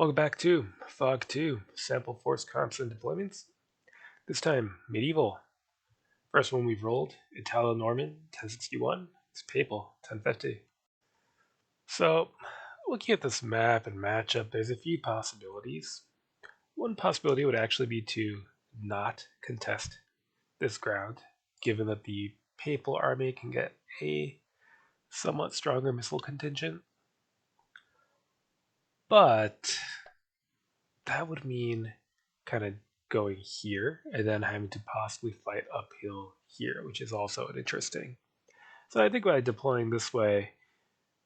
Welcome back to Fog 2 Sample Force Constant Deployments. This time, Medieval. First one we've rolled, Italo-Norman 1061. It's Papal 1050. So, looking at this map and matchup, there's a few possibilities. One possibility would actually be to not contest this ground, given that the Papal army can get a somewhat stronger missile contingent. But that would mean kind of going here and then having to possibly fight uphill here, which is also interesting. So I think by deploying this way,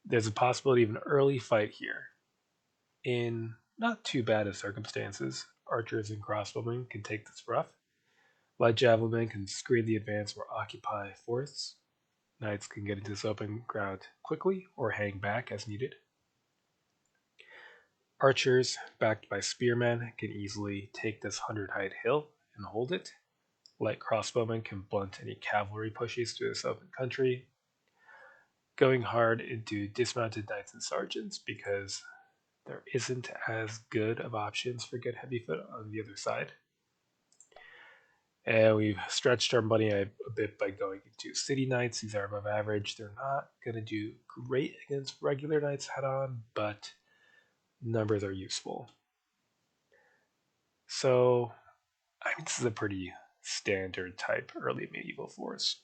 there's a possibility of an early fight here. In not too bad of circumstances, archers and crossbowmen can take this rough. Light javelinmen can screen the advance or occupy forts. Knights can get into this open ground quickly or hang back as needed. Archers, backed by spearmen, can easily take this 100-height hill and hold it. Light crossbowmen can blunt any cavalry pushes through this open country. Going hard into dismounted knights and sergeants because there isn't as good of options for good heavy foot on the other side. And we've stretched our money a bit by going into city knights. These are above average. They're not going to do great against regular knights head on, but numbers are useful. So, this is a pretty standard type early medieval force.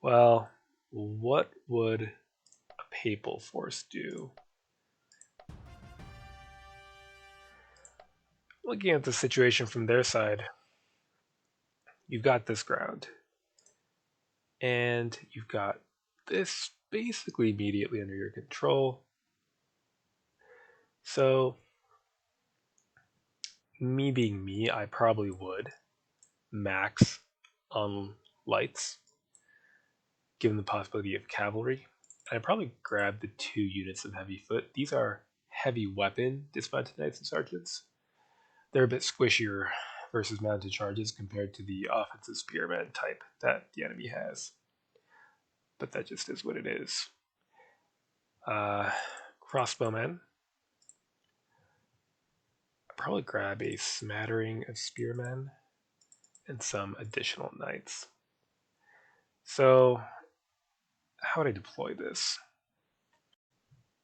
Well, what would a papal force do? Looking at the situation from their side, you've got this ground, and you've got this basically immediately under your control. So, me being me, I probably would max on lights, given the possibility of cavalry. I'd probably grab the 2 units of heavy foot. These are heavy weapon dismounted knights and sergeants. They're a bit squishier versus mounted charges compared to the offensive spearman type that the enemy has. But that just is what it is. Crossbowmen. I'd probably grab a smattering of spearmen and some additional knights. So, how would I deploy this?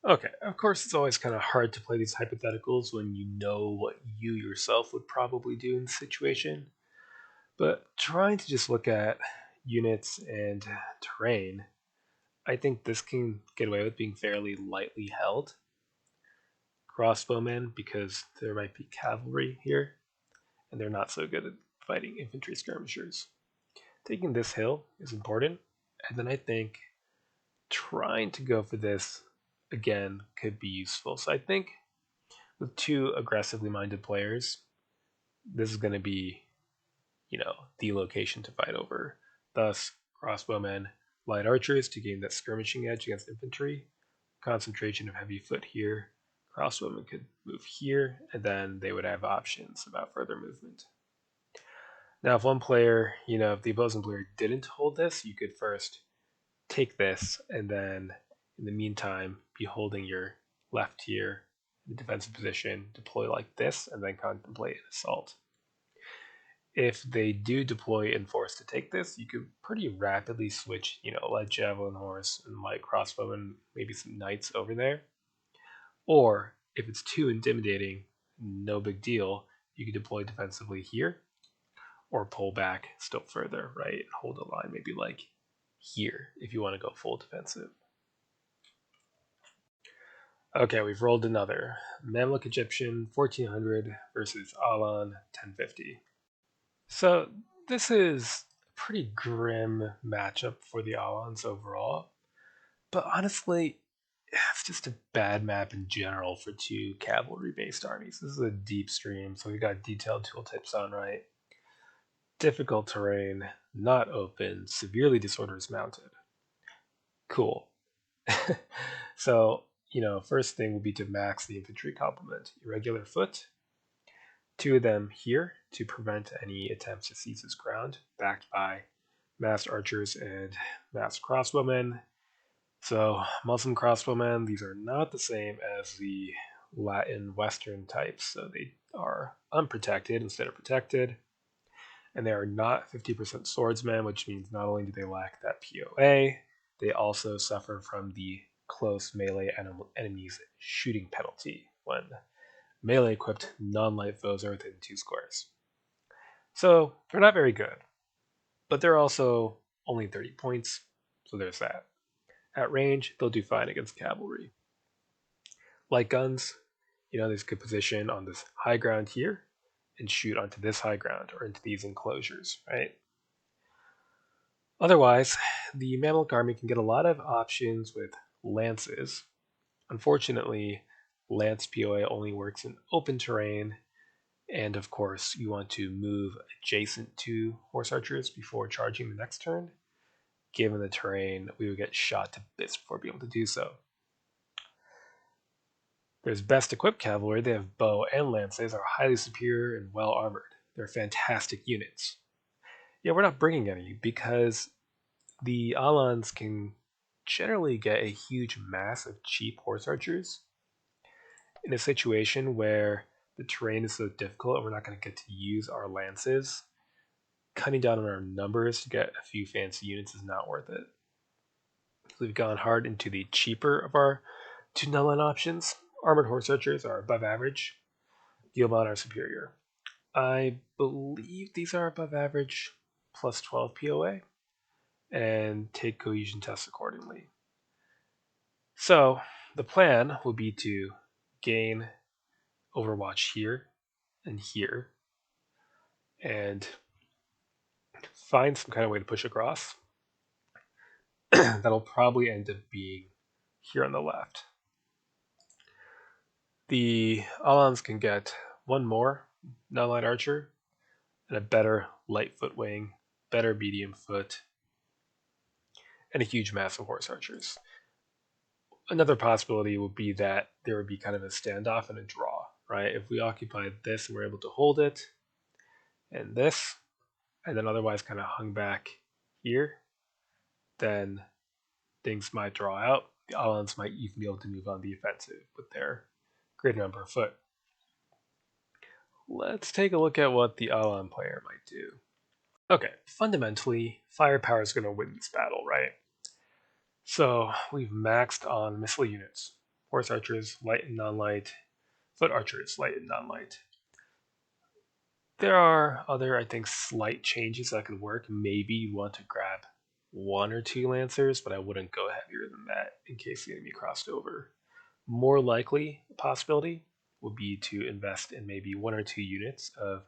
Okay, of course, it's always kind of hard to play these hypotheticals when you know what you yourself would probably do in the situation. But trying to just look at units and terrain, I think this can get away with being fairly lightly held. Crossbowmen, because there might be cavalry here, and they're not so good at fighting infantry skirmishers. Taking this hill is important, and then I think trying to go for this again could be useful. So I think with 2 aggressively minded players, this is going to be, the location to fight over. Thus, crossbowmen, light archers to gain that skirmishing edge against infantry, concentration of heavy foot here. Crossbowmen could move here, and then they would have options about further movement. Now, if one player, if the opposing player didn't hold this, you could first take this, and then in the meantime, be holding your left here in the defensive position, deploy like this, and then contemplate an assault. If they do deploy in force to take this, you could pretty rapidly switch, light javelin horse and light crossbowman, maybe some knights over there. Or if it's too intimidating, no big deal, you could deploy defensively here, or pull back still further, right? And hold a line maybe like here if you want to go full defensive. Okay, we've rolled another. Mamluk Egyptian 1400 versus Alan 1050. So this is a pretty grim matchup for the Alans overall. But honestly, it's just a bad map in general for 2 cavalry-based armies. This is a deep stream, so we got detailed tooltips on right. Difficult terrain, not open, severely disordered mounted. Cool. So, first thing would be to max the infantry complement. Irregular foot, 2 of them here to prevent any attempts to seize this ground, backed by massed archers and massed crossbowmen. So, Muslim crossbowmen, these are not the same as the Latin Western types, so they are unprotected instead of protected. And they are not 50% swordsmen, which means not only do they lack that POA, they also suffer from the close melee enemies shooting penalty when melee equipped non-light foes are within 2 squares. So they're not very good, but they're also only 30 points, so there's that. At range, they'll do fine against cavalry. Light guns, these could position on this high ground here and shoot onto this high ground or into these enclosures, right? Otherwise, the Mamluk army can get a lot of options with lances. Unfortunately, lance POA only works in open terrain, and of course, you want to move adjacent to horse archers before charging the next turn. Given the terrain, we would get shot to bits before being able to do so. There's best equipped cavalry. They have bow and lances, are highly superior and well armored. They're fantastic units. Yeah, we're not bringing any because the Alans can generally get a huge mass of cheap horse archers in a situation where the terrain is so difficult and we're not going to get to use our lances. Cutting down on our numbers to get a few fancy units is not worth it. So we've gone hard into the cheaper of our two non-line options. Armored horse archers are above average. Guillemot are superior. I believe these are above average plus 12 POA and take cohesion tests accordingly. So the plan will be to gain Overwatch here and here and find some kind of way to push across. That'll probably end up being here on the left. The Alans can get one more non-light archer and a better light foot wing, better medium foot, and a huge mass of horse archers. Another possibility would be that there would be kind of a standoff and a draw, right? If we occupied this and we're able to hold it, and this, and then otherwise kind of hung back here, then things might draw out. The Alans might even be able to move on the offensive with their greater number of foot. Let's take a look at what the Alan player might do. Okay, fundamentally, firepower is going to win this battle, right? So we've maxed on missile units. Horse archers, light and non-light. Foot archers, light and non-light. There are other, I think, slight changes that could work. Maybe you want to grab one or two lancers, but I wouldn't go heavier than that in case the enemy crossed over. More likely possibility would be to invest in maybe one or two units of,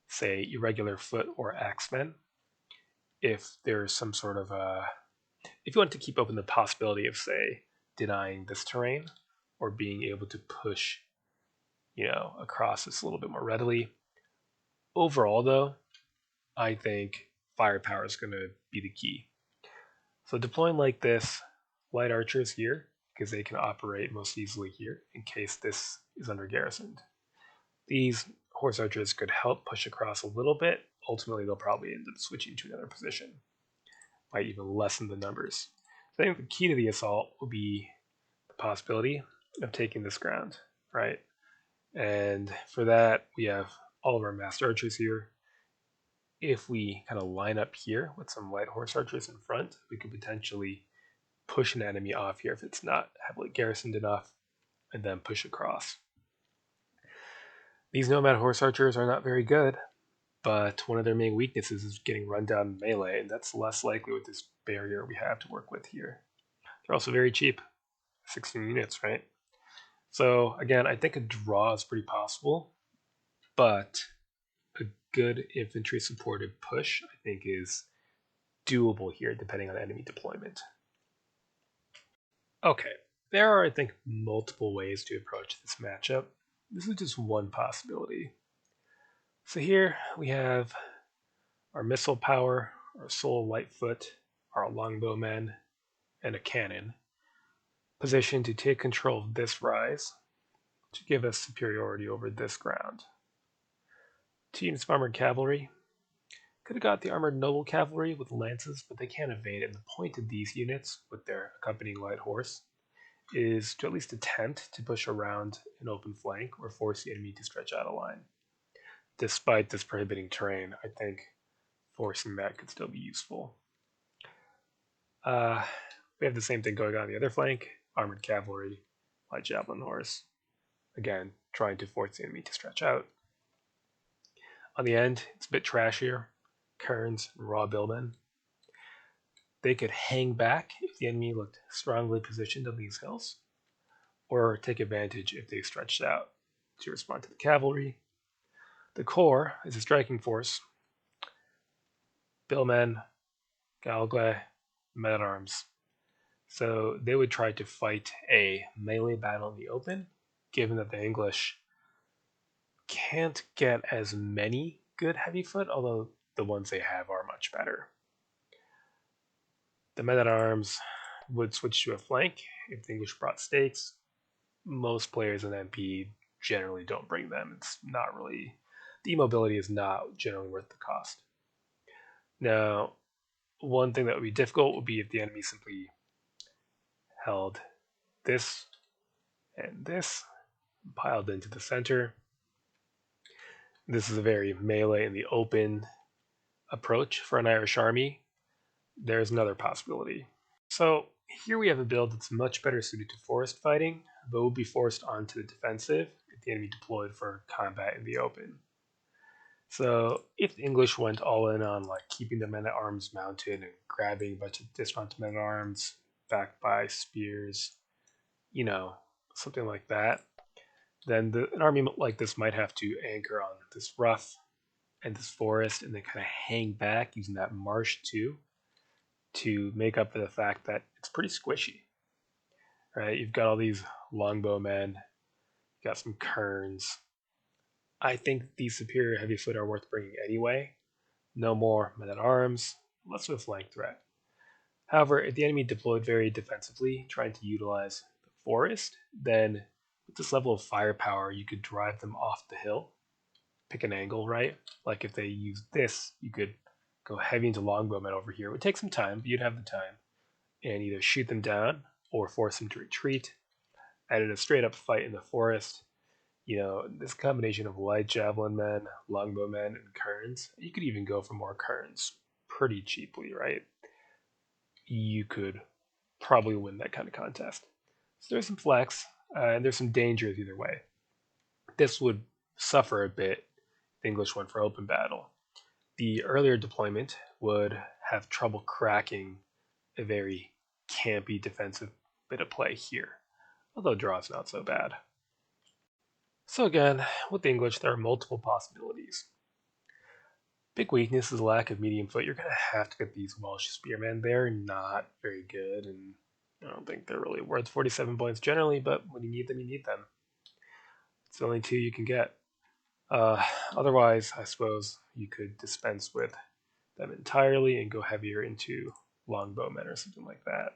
say, irregular foot or axemen. If there's some sort of if you want to keep open the possibility of, say, denying this terrain or being able to push, across this a little bit more readily. Overall, though, I think firepower is going to be the key. So deploying like this, light archers here, because they can operate most easily here in case this is under garrisoned. These horse archers could help push across a little bit. Ultimately, they'll probably end up switching to another position. Might even lessen the numbers. So I think the key to the assault will be the possibility of taking this ground, right? And for that, we have all of our masked archers here. If we kind of line up here with some light horse archers in front, we could potentially push an enemy off here if it's not heavily garrisoned enough, and then push across. These nomad horse archers are not very good, but one of their main weaknesses is getting run down in melee, and that's less likely with this barrier we have to work with here. They're also very cheap, 16 units, right? So again, I think a draw is pretty possible, but a good infantry supported push, I think, is doable here depending on enemy deployment. Okay, there are, I think, multiple ways to approach this matchup. This is just one possibility. So here we have our missile power, our soul lightfoot, our longbowmen, and a cannon, positioned to take control of this rise to give us superiority over this ground. 2 units of armored cavalry. Could have got the armored noble cavalry with lances, but they can't evade, and the point of these units, with their accompanying light horse, is to at least attempt to push around an open flank or force the enemy to stretch out a line. Despite this prohibiting terrain, I think forcing that could still be useful. We have the same thing going on the other flank, armored cavalry, light javelin horse. Again, trying to force the enemy to stretch out. On the end, it's a bit trashier. Kerns and raw billmen. They could hang back if the enemy looked strongly positioned on these hills, or take advantage if they stretched out to respond to the cavalry. The corps is a striking force. Billmen, Galgwe, men at arms. So they would try to fight a melee battle in the open, given that the English can't get as many good heavy foot, although the ones they have are much better. The men at arms would switch to a flank if the English brought stakes. Most players in MP generally don't bring them. It's not really, the mobility is not generally worth the cost. Now, one thing that would be difficult would be if the enemy simply held this and this piled into the center. This is a very melee in the open approach for an Irish army. There's another possibility. So here we have a build that's much better suited to forest fighting, but will be forced onto the defensive if the enemy deployed for combat in the open. So if the English went all in on like keeping the men at arms mounted and grabbing a bunch of dismounted men at arms backed by spears, something like that, then an army like this might have to anchor on this rough and this forest and then kind of hang back using that marsh too to make up for the fact that it's pretty squishy. Right? You've got all these longbowmen, you've got some kerns. I think these superior heavy foot are worth bringing anyway. No more men at arms, less of a flank threat. However, if the enemy deployed very defensively, trying to utilize the forest, then with this level of firepower, you could drive them off the hill. Pick an angle, right? Like if they use this, you could go heavy into longbowmen over here. It would take some time, but you'd have the time. And either shoot them down or force them to retreat. And in a straight up fight in the forest, this combination of light javelin men, longbowmen, and kerns, you could even go for more kerns pretty cheaply, right? You could probably win that kind of contest. So there's some flex, and there's some dangers either way. This would suffer a bit if the English went for open battle. The earlier deployment would have trouble cracking a very campy defensive bit of play here, although draw is not so bad. So again, with the English, there are multiple possibilities. Big weakness is a lack of medium foot. You're going to have to get these Welsh spearmen. They're not very good, and I don't think they're really worth 47 points generally, but when you need them, you need them. It's the only two you can get. Otherwise, I suppose you could dispense with them entirely and go heavier into longbowmen or something like that.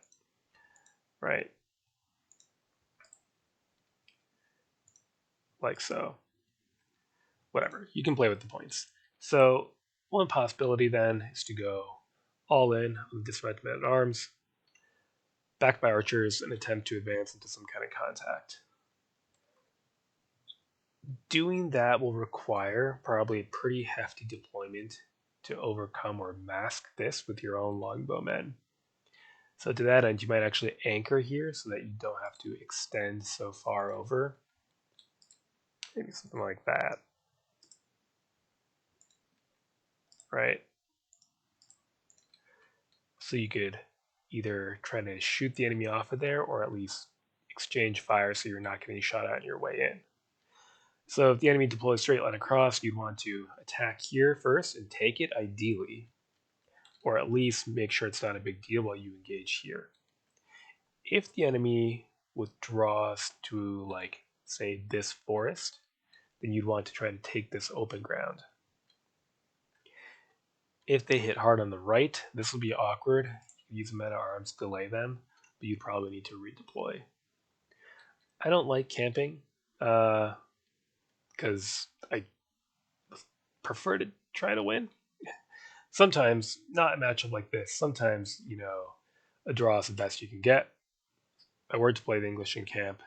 Right? Like so. Whatever. You can play with the points. So one possibility then is to go all in on the dismounted men at arms, backed by archers, and attempt to advance into some kind of contact. Doing that will require probably a pretty hefty deployment to overcome or mask this with your own longbowmen. So to that end, you might actually anchor here so that you don't have to extend so far over. Maybe something like that. Right? So you could either try to shoot the enemy off of there or at least exchange fire so you're not getting shot at on your way in. So if the enemy deploys straight line across, you'd want to attack here first and take it ideally, or at least make sure it's not a big deal while you engage here. If the enemy withdraws to, like, say, this forest, then you'd want to try to take this open ground. If they hit hard on the right, this will be awkward. You use men at arms to delay them, but you'd probably need to redeploy. I don't like camping because I prefer to try to win. Sometimes, not a matchup like this, sometimes, a draw is the best you can get. I were to play the English in camp,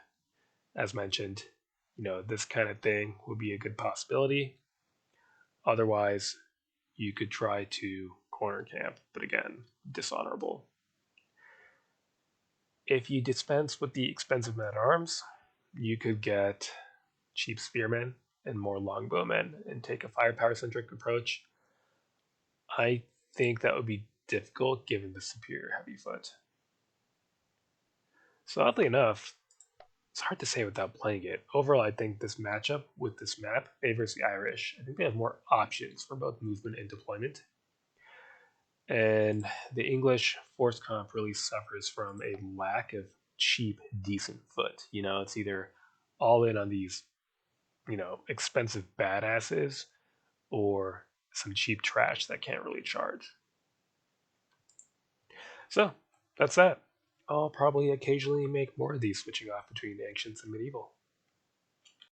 as mentioned, this kind of thing would be a good possibility. Otherwise, you could try to corner camp, but again, dishonorable. If you dispense with the expensive men at arms, you could get cheap spearmen and more longbowmen and take a firepower centric approach. I think that would be difficult given the superior heavy foot. So, oddly enough, it's hard to say without playing it. Overall, I think this matchup with this map favors the Irish. I think they have more options for both movement and deployment. And the English force comp really suffers from a lack of cheap, decent foot. It's either all in on these, expensive badasses or some cheap trash that can't really charge. So that's that. I'll probably occasionally make more of these switching off between ancients and medieval.